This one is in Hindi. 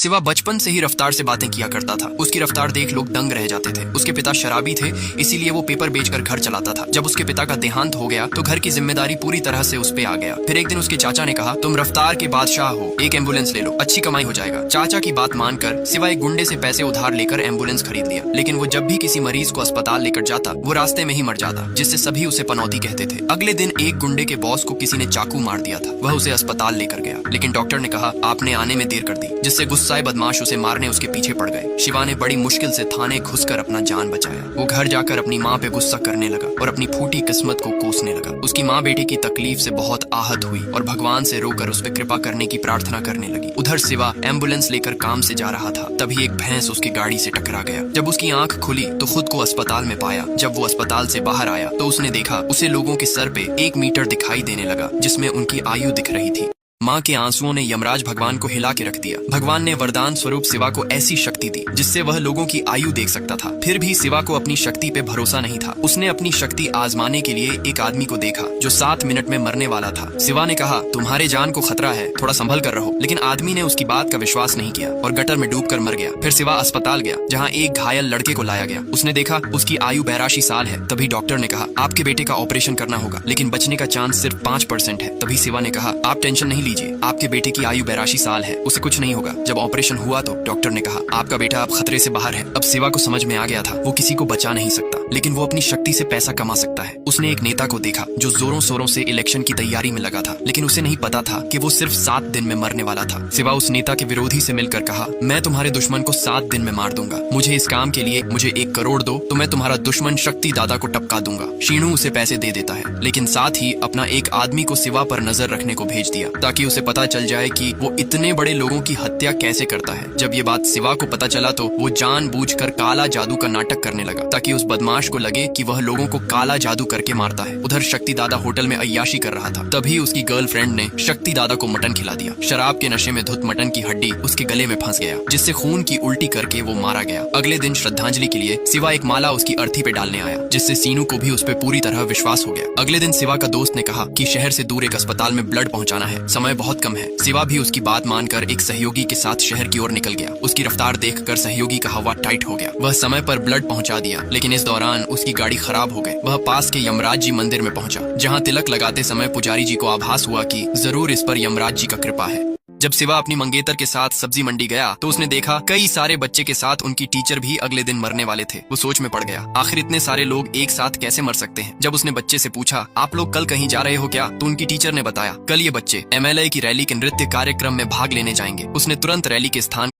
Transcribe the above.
सिवा बचपन से ही रफ्तार से बातें किया करता था। उसकी रफ्तार देख लोग दंग रह जाते थे। उसके पिता शराबी थे, इसीलिए वो पेपर बेचकर घर चलाता था। जब उसके पिता का देहांत हो गया तो घर की जिम्मेदारी पूरी तरह से उस पे आ गया। फिर एक दिन उसके चाचा ने कहा, तुम रफ्तार के बादशाह हो, एक एम्बुलेंस ले लो, अच्छी कमाई हो जाएगा। चाचा की बात मानकर सिवा एक गुंडे से पैसे उधार लेकर एम्बुलेंस खरीद लिया। लेकिन वो जब भी किसी मरीज को अस्पताल लेकर जाता वो रास्ते में ही मर जाता, जिससे सभी उसे पनौती कहते थे। अगले दिन एक गुंडे के बॉस को किसी ने चाकू मार दिया था। वह उसे अस्पताल लेकर गया, लेकिन डॉक्टर ने कहा आपने आने में देर कर दी, जिससे गुस्साए बदमाश उसे मारने उसके पीछे पड़ गए। शिवा ने बड़ी मुश्किल से थाने घुसकर अपना जान बचाया। वो घर जाकर अपनी माँ पे गुस्सा करने लगा और अपनी फूटी किस्मत को कोसने लगा। उसकी माँ बेटे की तकलीफ से बहुत आहत हुई और भगवान से रोकर उस पर कृपा करने की प्रार्थना करने लगी। उधर सिवा एम्बुलेंस लेकर काम से जा रहा था, तभी एक भैंस उसकी गाड़ी से टकरा गया। जब उसकी आंख खुली तो खुद को अस्पताल में पाया। जब वो अस्पताल से बाहर आया तो उसने देखा उसे लोगों के सर पे 1 मीटर दिखाई देने लगा, जिसमें उनकी आयु दिख रही थी। माँ के आंसुओं ने यमराज भगवान को हिला के रख दिया। भगवान ने वरदान स्वरूप सिवा को ऐसी शक्ति दी जिससे वह लोगों की आयु देख सकता था। फिर भी सिवा को अपनी शक्ति पे भरोसा नहीं था। उसने अपनी शक्ति आजमाने के लिए एक आदमी को देखा जो 7 मिनट में मरने वाला था। सिवा ने कहा, तुम्हारे जान को खतरा है, थोड़ा संभल कर रहो। लेकिन आदमी ने उसकी बात का विश्वास नहीं किया और गटर में डूब कर मर गया। फिर सिवा अस्पताल गया, जहाँ एक घायल लड़के को लाया गया। उसने देखा उसकी आयु 82 साल है। तभी डॉक्टर ने कहा, आपके बेटे का ऑपरेशन करना होगा, लेकिन बचने का चांस सिर्फ 5% है। तभी सिवा ने कहा, आप टेंशन नहीं लीजिए, आपके बेटे की आयु 82 साल है, उसे कुछ नहीं होगा। जब ऑपरेशन हुआ तो डॉक्टर ने कहा, आपका बेटा अब खतरे से बाहर है। अब सिवा को समझ में आ गया था वो किसी को बचा नहीं सकता, लेकिन वो अपनी शक्ति से पैसा कमा सकता है। उसने एक नेता को देखा जो जोरों शोरों से इलेक्शन की तैयारी में लगा था, लेकिन उसे नहीं पता था कि वो सिर्फ 7 दिन में मरने वाला था। सिवा उस नेता के विरोधी से मिलकर कहा, मैं तुम्हारे दुश्मन को 7 दिन में मार दूंगा। मुझे इस काम के लिए मुझे 1 करोड़ दो तो मैं तुम्हारा दुश्मन शक्ति दादा को टपका दूंगा। शीनू उसे पैसे दे देता है, लेकिन साथ ही अपना एक आदमी को सिवा पर नजर रखने को भेज दिया, ताकि उसे पता चल जाए कि वो इतने बड़े लोगों की हत्या कैसे करता है। जब ये बात सिवा को पता चला तो वो जानबूझकर काला जादू का नाटक करने लगा, ताकि उस बदमाश को लगे कि वह लोगों को काला जादू करके मारता है। उधर शक्ति दादा होटल में अय्याशी कर रहा था। तभी उसकी गर्लफ्रेंड ने शक्ति दादा को मटन खिला दिया। शराब के नशे में धुत मटन की हड्डी उसके गले में फंस गया, जिससे खून की उल्टी करके वो मारा गया। अगले दिन श्रद्धांजलि के लिए सिवा एक माला उसकी अर्थी पे डालने आया, जिससे सीनू को भी उस पर पूरी तरह विश्वास हो गया। अगले दिन सिवा का दोस्त ने कहा कि शहर से दूर एक अस्पताल में ब्लड पहुंचाना है, समय बहुत कम है। सिवा भी उसकी बात मानकर एक सहयोगी के साथ शहर की ओर निकल गया। उसकी रफ्तार देखकर सहयोगी का हवा टाइट हो गया। वह समय पर ब्लड पहुंचा दिया, लेकिन इस दौरान उसकी गाड़ी खराब हो गई। वह पास के यमराज जी मंदिर में पहुंचा, जहां तिलक लगाते समय पुजारी जी को आभास हुआ कि जरूर इस पर यमराज जी का कृपा है। जब सिवा अपनी मंगेतर के साथ सब्जी मंडी गया तो उसने देखा कई सारे बच्चे के साथ उनकी टीचर भी अगले दिन मरने वाले थे। वो सोच में पड़ गया, आखिर इतने सारे लोग एक साथ कैसे मर सकते हैं। जब उसने बच्चे से पूछा, आप लोग कल कहीं जा रहे हो क्या, तो उनकी टीचर ने बताया, कल ये बच्चे MLA की रैली के नृत्य कार्यक्रम में भाग लेने जाएंगे। उसने तुरंत रैली के स्थान